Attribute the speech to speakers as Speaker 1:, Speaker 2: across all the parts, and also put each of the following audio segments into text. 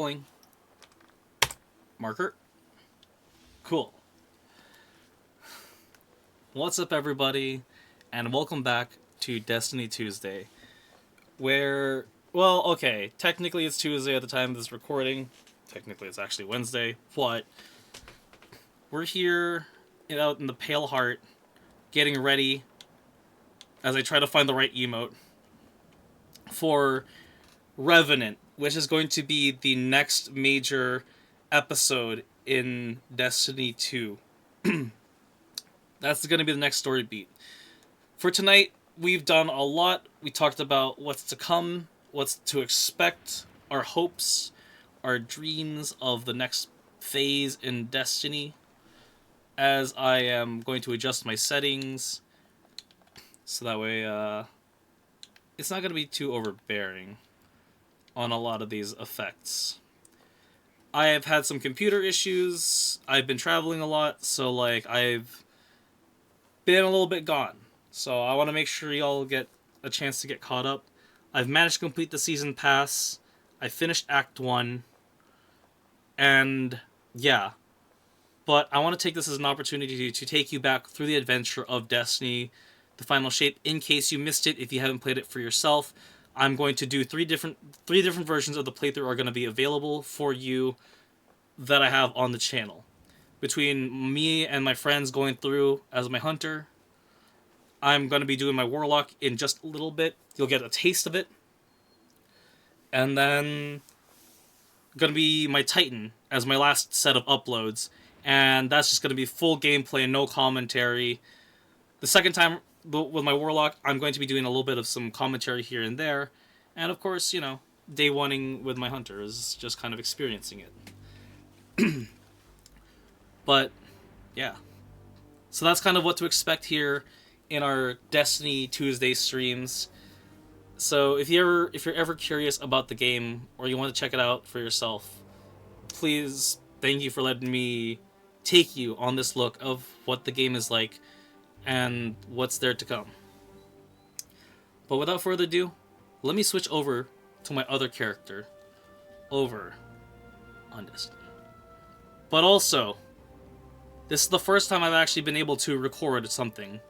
Speaker 1: Rolling. Marker. Cool. What's up, everybody, and welcome back to Destiny Tuesday, where, well, okay, technically it's Tuesday at the time of this recording. Technically it's actually Wednesday, but we're here out in the Pale Heart, getting ready as I try to find the right emote for Revenant, which is going to be the next major episode in Destiny 2. That's going to be the next story beat. For tonight, we've done a lot. We talked about what's to come, what's to expect, our hopes, our dreams of the next phase in Destiny, as I am going to adjust my settings so that way it's not going to be too overbearing on a lot of these effects. I have had some computer issues. I've been traveling a lot, so I've been a little bit gone. So I want to make sure y'all get a chance to get caught up. I've managed to complete the season pass. I finished Act 1. And yeah. But I want to take this as an opportunity to take you back through the adventure of Destiny, the final shape, in case you missed it if you haven't played it for yourself. I'm going to do three different versions of the playthrough are going to be available for you that I have on the channel. Between me and my friends going through as my hunter, I'm going to be doing my Warlock in just a little bit. You'll get a taste of it. And then going to be my Titan as my last set of uploads. And that's just going to be full gameplay, no commentary. The second time with my Warlock, I'm going to be doing a little bit of some commentary here and there. And of course, day oneing with my hunter is just kind of experiencing it. But, yeah. So that's kind of what to expect here in our Destiny Tuesday streams. So if you're ever curious about the game or you want to check it out for yourself, please, thank you for letting me take you on this look of what the game is like and what's there to come. But without further ado, let me switch over to my other character over on Destiny. But also, this is the first time I've actually been able to record something.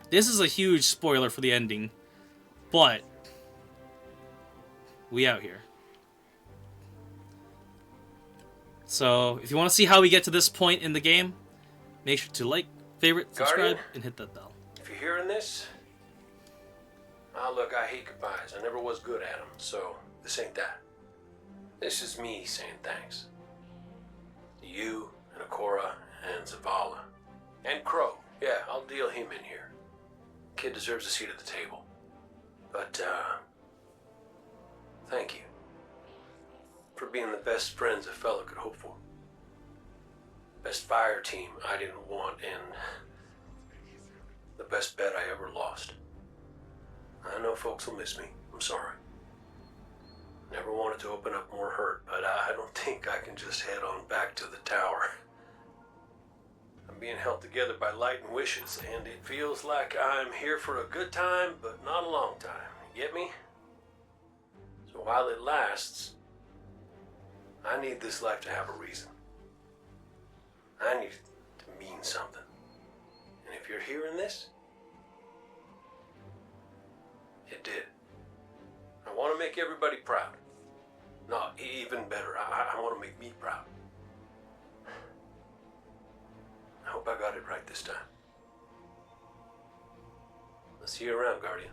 Speaker 1: This is a huge spoiler for the ending, but we out here. So, if you want to see how we get to this point in the game, make sure to like, favorite, subscribe,
Speaker 2: Guardian,
Speaker 1: and hit that bell.
Speaker 2: if you're hearing this, look, I hate goodbyes. I never was good at them, so this ain't that. This is me saying thanks. To you, and Akora, and Zavala. And Crow. Yeah, I'll deal him in here. Kid deserves a seat at the table. But, thank you. For being the best friends a fella could hope for. Best fire team I didn't want, and the best bet I ever lost. I know folks will miss me. I'm sorry. Never wanted to open up more hurt, but I don't think I can just head on back to the tower. I'm being held together by light and wishes, and it feels like I'm here for a good time, but not a long time. You get me? So while it lasts, I need this life to have a reason. I need it to mean something. And if you're hearing this, it did. I want to make everybody proud. No, even better, I want to make me proud. I hope I got it right this time. I'll see you around, Guardian.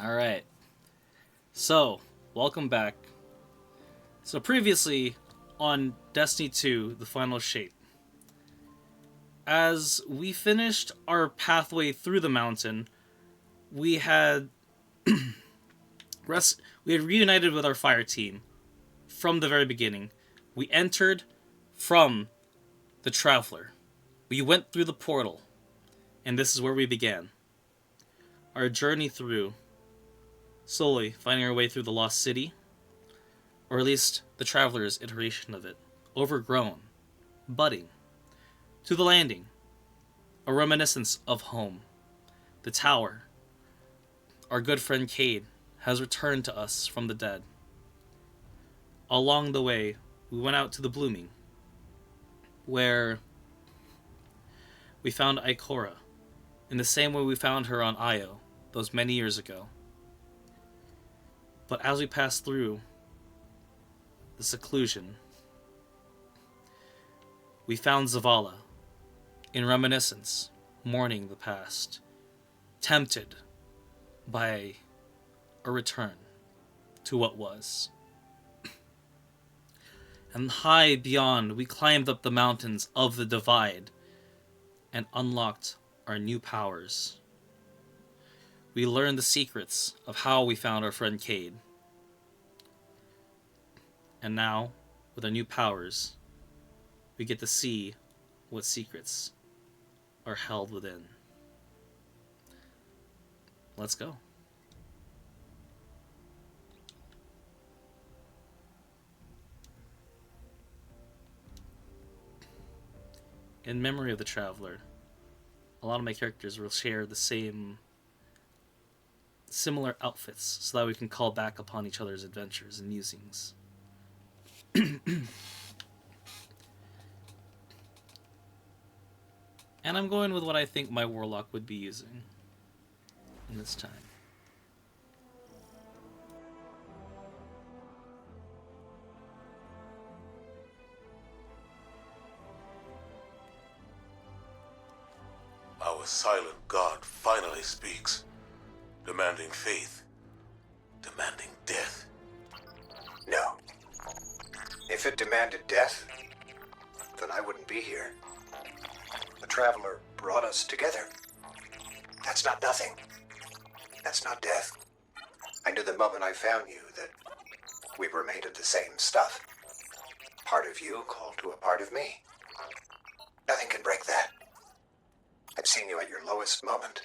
Speaker 1: Alright. So, welcome back. So previously on Destiny 2, The Final Shape, as we finished our pathway through the mountain, we had we had reunited with our fire team from the very beginning. We entered from the Traveler. We went through the portal, and this is where we began. Our journey through, slowly finding our way through the Lost City, or at least the Traveler's iteration of it, overgrown, budding, to the landing, a reminiscence of home. The tower, our good friend Cade, has returned to us from the dead. Along the way, we went out to the Blooming, where we found Ikora, in the same way we found her on Io, those many years ago. But as we passed through the seclusion, we found Zavala, in reminiscence, mourning the past, tempted by a return to what was. And high beyond, we climbed up the mountains of the Divide and unlocked our new powers. We learned the secrets of how we found our friend Cade. And now, with our new powers, we get to see what secrets are held within. Let's go. In memory of the Traveler, a lot of my characters will share the similar outfits so that we can call back upon each other's adventures and musings. And I'm going with what I think my Warlock would be using in this time.
Speaker 3: Our silent god finally speaks, demanding faith, demanding death.
Speaker 4: No. If it demanded death, then I wouldn't be here. The Traveler brought us together. That's not nothing. That's not death. I knew the moment I found you that we were made of the same stuff. Part of you called to a part of me. Nothing can break that. I've seen you at your lowest moment.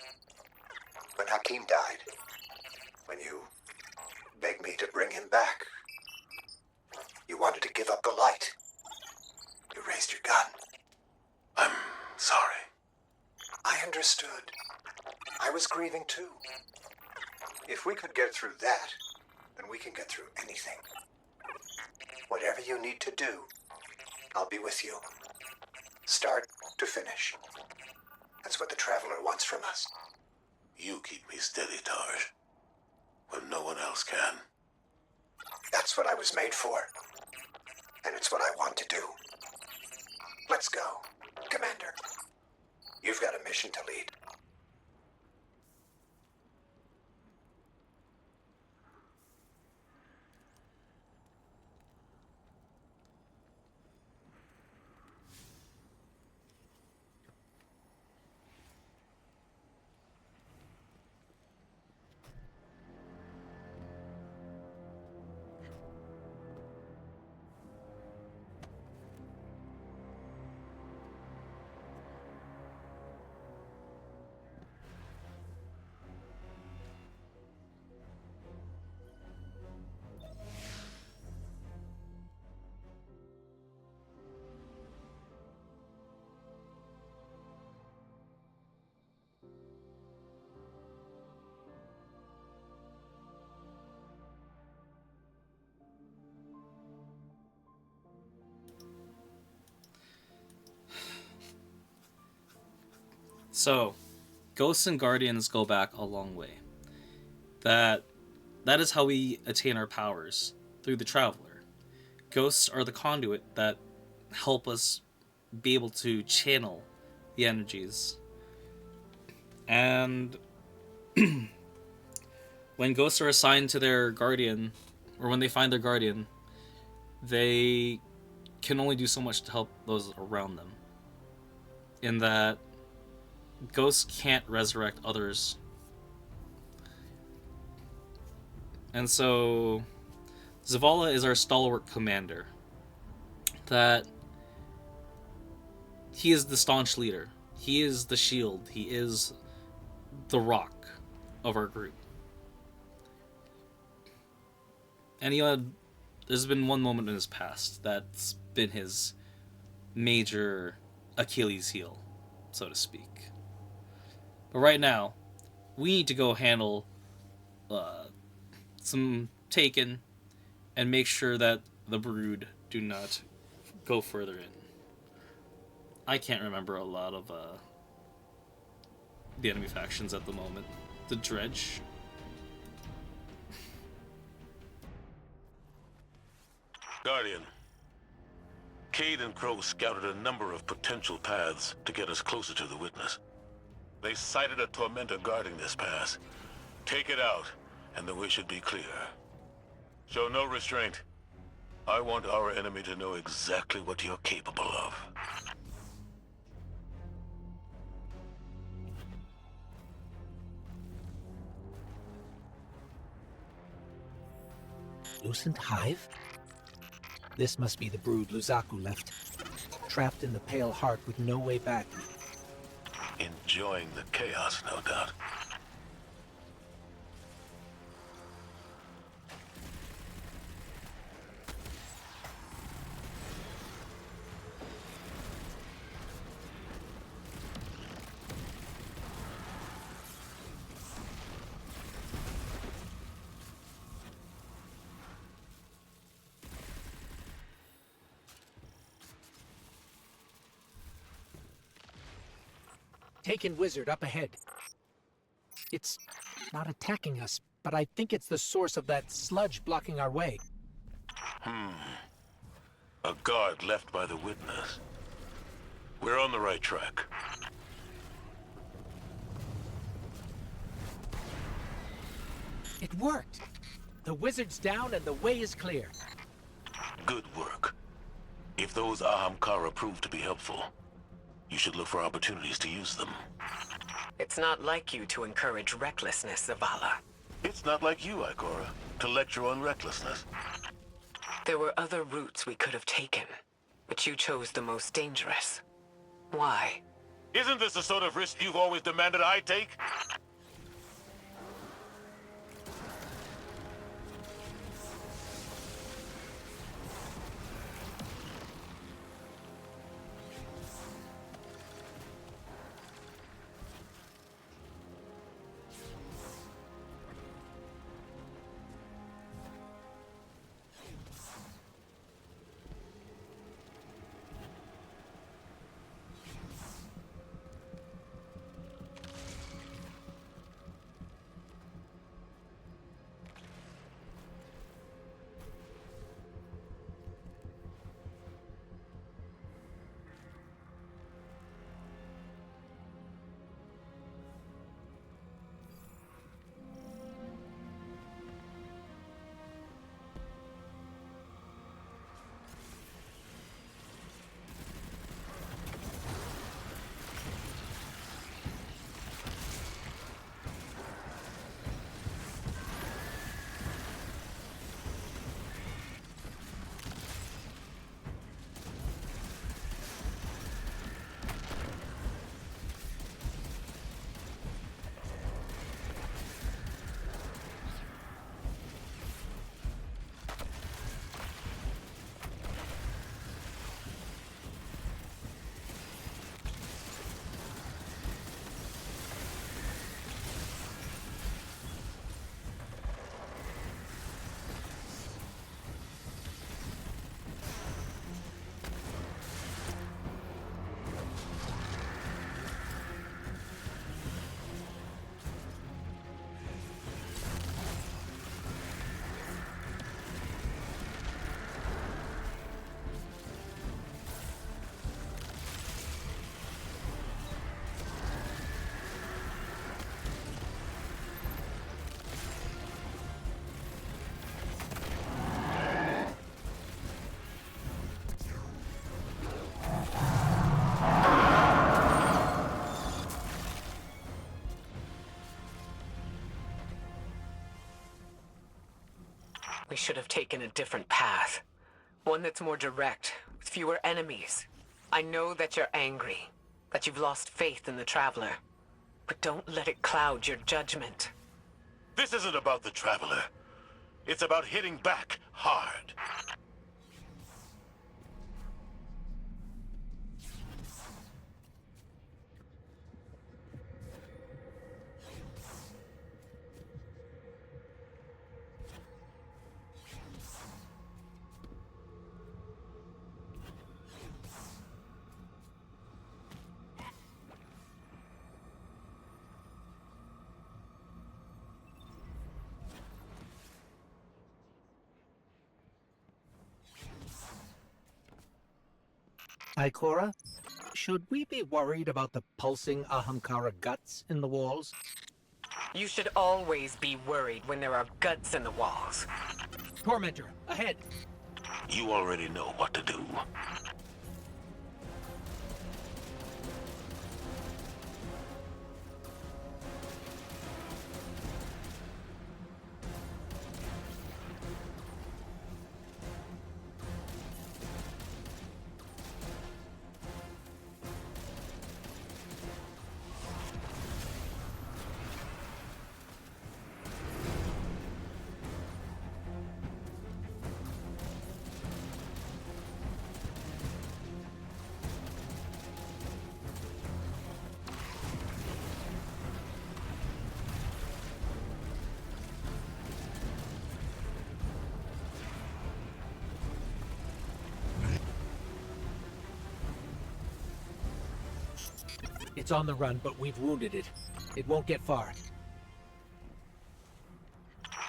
Speaker 4: When Hakim died. When you begged me to bring him back. You wanted to give up the light. You raised your gun.
Speaker 3: I'm sorry.
Speaker 4: I understood. I was grieving too. If we could get through that, then we can get through anything. Whatever you need to do, I'll be with you. Start to finish. That's what the Traveler wants from us.
Speaker 3: You keep me steady, Taj, when no one else can.
Speaker 4: That's what I was made for. And it's what I want to do. Let's go, Commander. You've got a mission to lead.
Speaker 1: So, Ghosts and Guardians go back a long way. That is how we attain our powers, through the Traveler. Ghosts are the conduit that help us be able to channel the energies. And when ghosts are assigned to their guardian, or when they find their guardian, they can only do so much to help those around them. In that ghosts can't resurrect others And so Zavala is our stalwart commander. That he is the staunch leader. He is the shield. He is the rock of our group. And there's been one moment in his past that's been his major Achilles heel, so to speak. But right now, we need to go handle some Taken and make sure that the Brood do not go further in. I can't remember a lot of the enemy factions at the moment. The Dredge.
Speaker 3: Guardian, Cade and Crow scouted a number of potential paths to get us closer to the witness. They sighted a tormentor guarding this pass. Take it out, and the way should be clear. Show no restraint. I want our enemy to know exactly what you're capable of.
Speaker 5: Lucent Hive? This must be the brood Luzaku left. Trapped in the Pale Heart with no way back.
Speaker 3: Enjoying the chaos, no doubt.
Speaker 5: Taken wizard up ahead. It's not attacking us, but I think it's the source of that sludge blocking our way.
Speaker 3: A guard left by the witness. We're on the right track.
Speaker 5: It worked! The wizard's down and the way is clear.
Speaker 3: Good work. If those Ahamkara prove to be helpful, you should look for opportunities to use them.
Speaker 6: It's not like you to encourage recklessness, Zavala.
Speaker 3: It's not like you, Ikora, to lecture on recklessness.
Speaker 6: There were other routes we could have taken, but you chose the most dangerous. Why?
Speaker 3: Isn't this the sort of risk you've always demanded I take?
Speaker 6: We should have taken a different path. One that's more direct, with fewer enemies. I know that you're angry, that you've lost faith in the Traveler. But don't let it cloud your judgment.
Speaker 3: This isn't about the Traveler. It's about hitting back hard.
Speaker 5: Ikora, should we be worried about the pulsing Ahamkara guts in the walls?
Speaker 6: You should always be worried when there are guts in the walls.
Speaker 5: Tormentor, ahead!
Speaker 3: You already know what to do.
Speaker 5: It's on the run, but we've wounded it. It won't get far.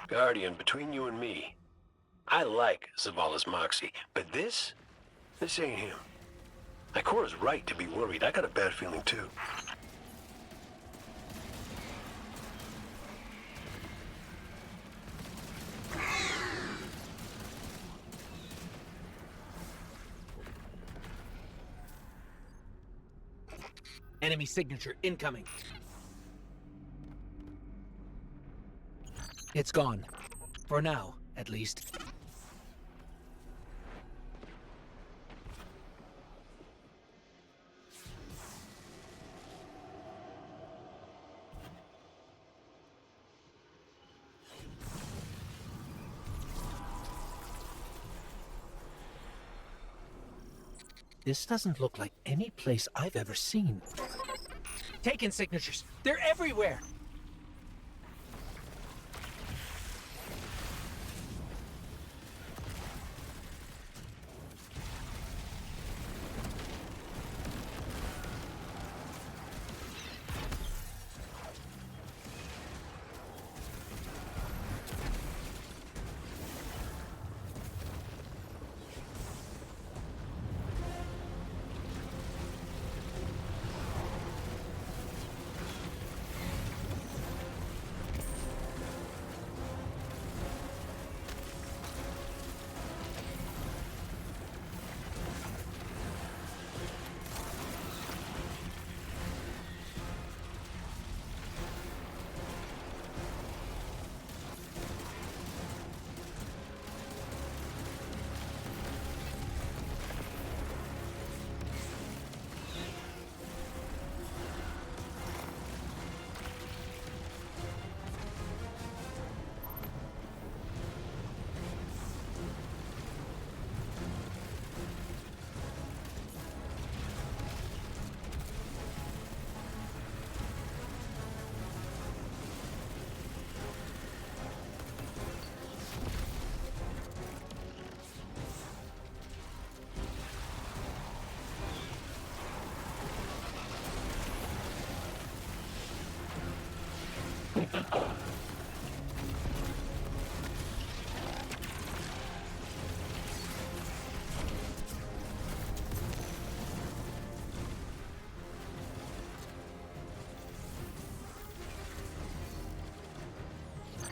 Speaker 2: Guardian, between you and me, I like Zavala's moxie, but this ain't him. Ikora's right to be worried. I got a bad feeling too.
Speaker 5: Enemy signature incoming. It's gone. For now, at least. This doesn't look like any place I've ever seen. Taken signatures. They're everywhere.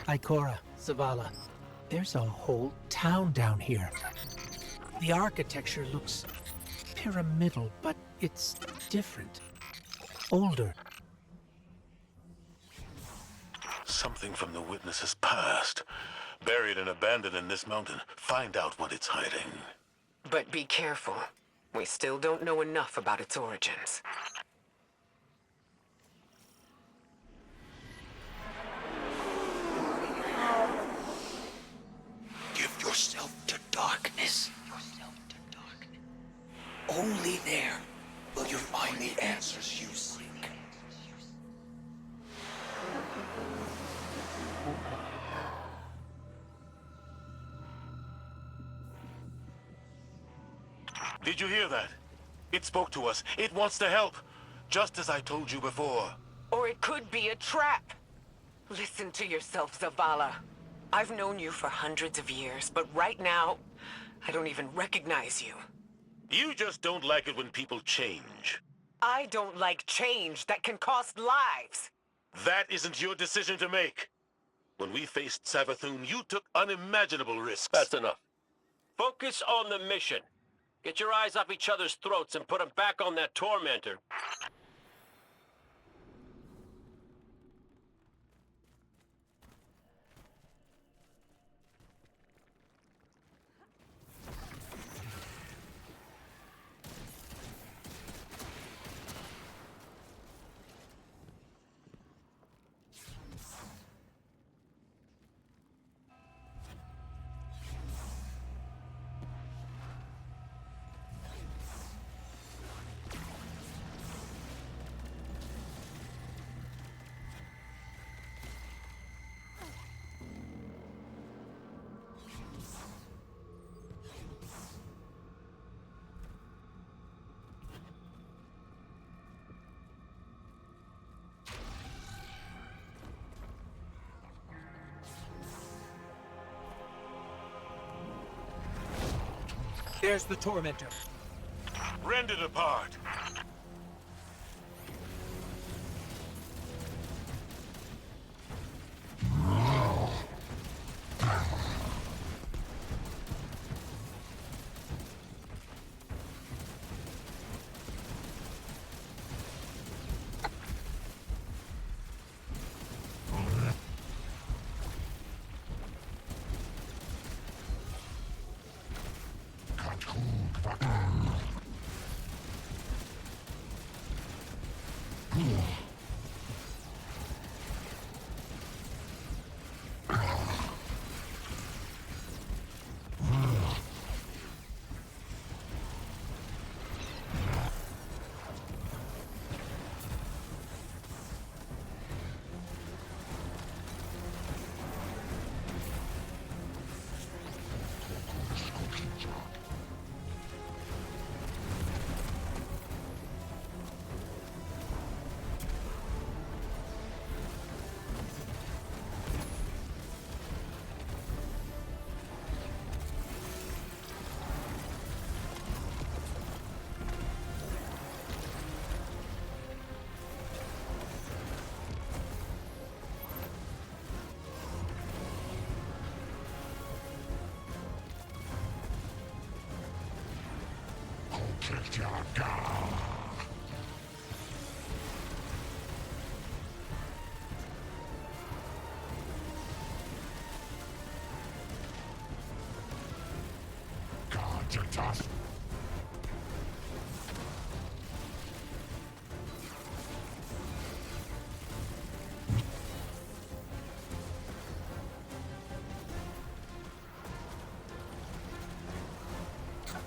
Speaker 5: Ikora, Zavala, there's a whole town down here. The architecture looks pyramidal, but it's different. Older.
Speaker 3: Something from the witness's past. buried and abandoned in this mountain. Find out what it's hiding.
Speaker 6: But be careful. We still don't know enough about its origins.
Speaker 7: Give yourself to darkness. Only there will you find the answers you seek.
Speaker 3: Did you hear that? It spoke to us. It wants to help. Just as I told you before.
Speaker 6: Or it could be a trap. Listen to yourself, Zavala. I've known you for hundreds of years, but right now, I don't even recognize you.
Speaker 3: You just don't like it when people change.
Speaker 6: I don't like change that can cost lives.
Speaker 3: That isn't your decision to make. When we faced Savathun, you took unimaginable risks.
Speaker 2: That's enough. Focus on the mission. Get your eyes off each other's throats and put them back on that tormentor.
Speaker 5: There's the tormentor.
Speaker 3: Rend it apart.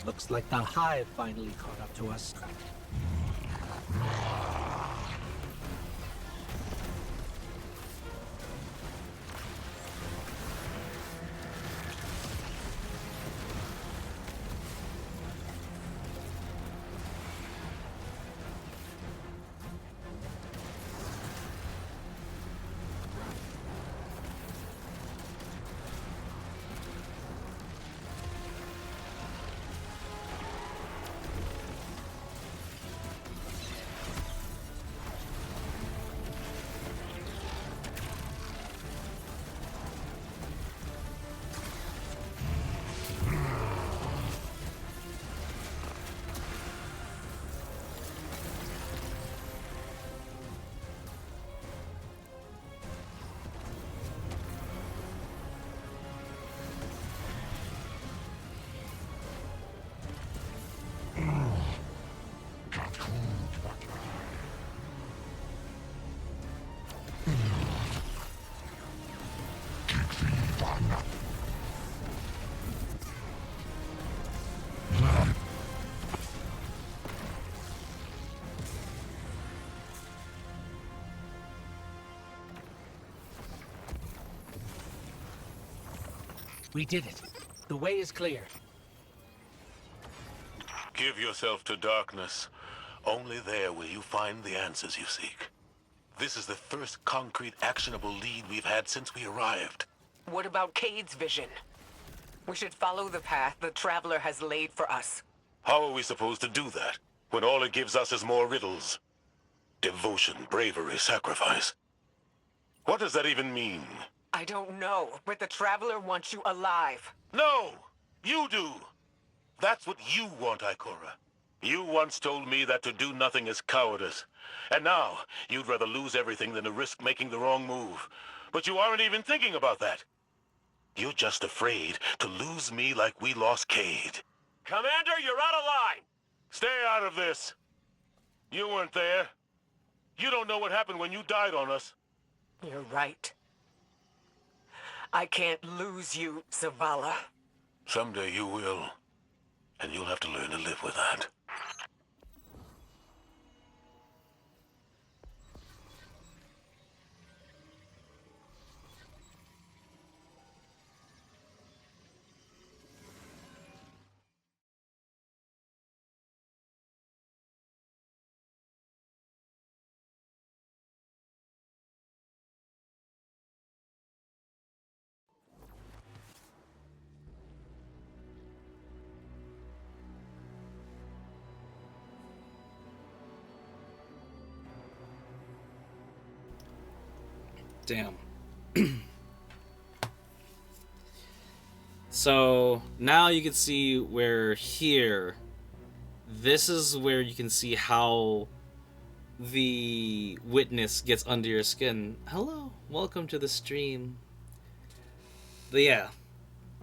Speaker 5: Looks like the hive finally caught up to us. We did it. The way is clear.
Speaker 3: Give yourself to darkness. Only there will you find the answers you seek. This is the first concrete, actionable lead we've had since we arrived.
Speaker 6: What about Cade's vision? We should follow the path the Traveler has laid for us.
Speaker 3: How are we supposed to do that, when all it gives us is more riddles? Devotion, bravery, sacrifice. What does that even mean?
Speaker 6: I don't know, but the Traveler wants you alive.
Speaker 3: No! You do! That's what you want, Ikora. You once told me that to do nothing is cowardice. And now, you'd rather lose everything than to risk making the wrong move. But you aren't even thinking about that. You're just afraid to lose me like we lost Cade. Commander, you're out of line! Stay out of this. You weren't there. You don't know what happened when you died on us.
Speaker 6: You're right. I can't lose you, Zavala.
Speaker 3: Someday you will. And you'll have to learn to live with that.
Speaker 1: Damn. So now you can see where here, this is where you can see how the witness gets under your skin. Hello, welcome to the stream. But yeah,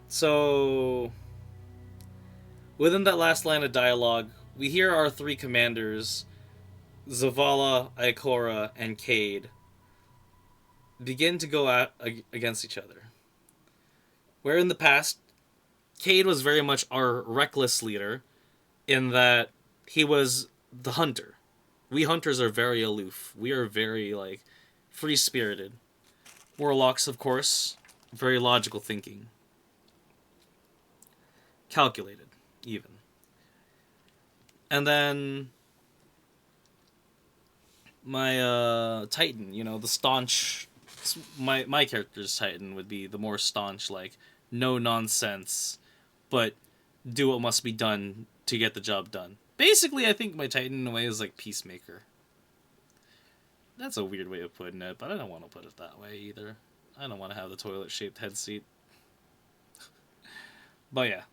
Speaker 1: so within that last line of dialogue, we hear our three commanders, Zavala, Ikora, and Cade, begin to go out against each other. Where in the past, Cade was very much our reckless leader, in that he was the hunter. We hunters are very aloof. We are very, free-spirited. Warlocks, of course, very logical thinking. Calculated, even. And then my Titan, the staunch... My character's Titan would be the more staunch, no nonsense, but do what must be done to get the job done. Basically, I think my Titan in a way is like Peacemaker. That's a weird way of putting it, but I don't want to put it that way either. I don't want to have the toilet-shaped head seat. But yeah.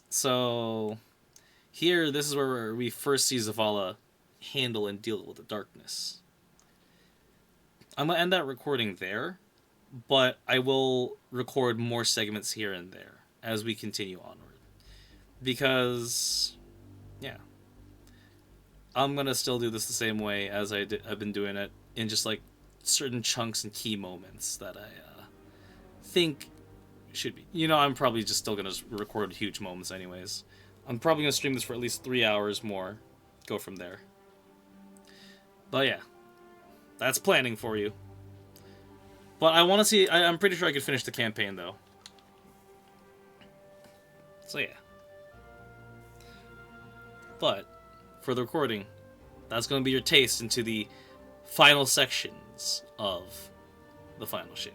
Speaker 1: So here, this is where we first see Zavala handle and deal with the darkness. I'm going to end that recording there, but I will record more segments here and there as we continue onward. Because, yeah, I'm going to still do this the same way as I've been doing it, in just, certain chunks and key moments that I think should be. I'm probably just still going to record huge moments anyways. I'm probably going to stream this for at least 3 hours more, go from there. But yeah. That's planning for you. But I want to see... I'm pretty sure I could finish the campaign, though. So, yeah. But, for the recording, that's going to be your taste into the final sections of the final shape.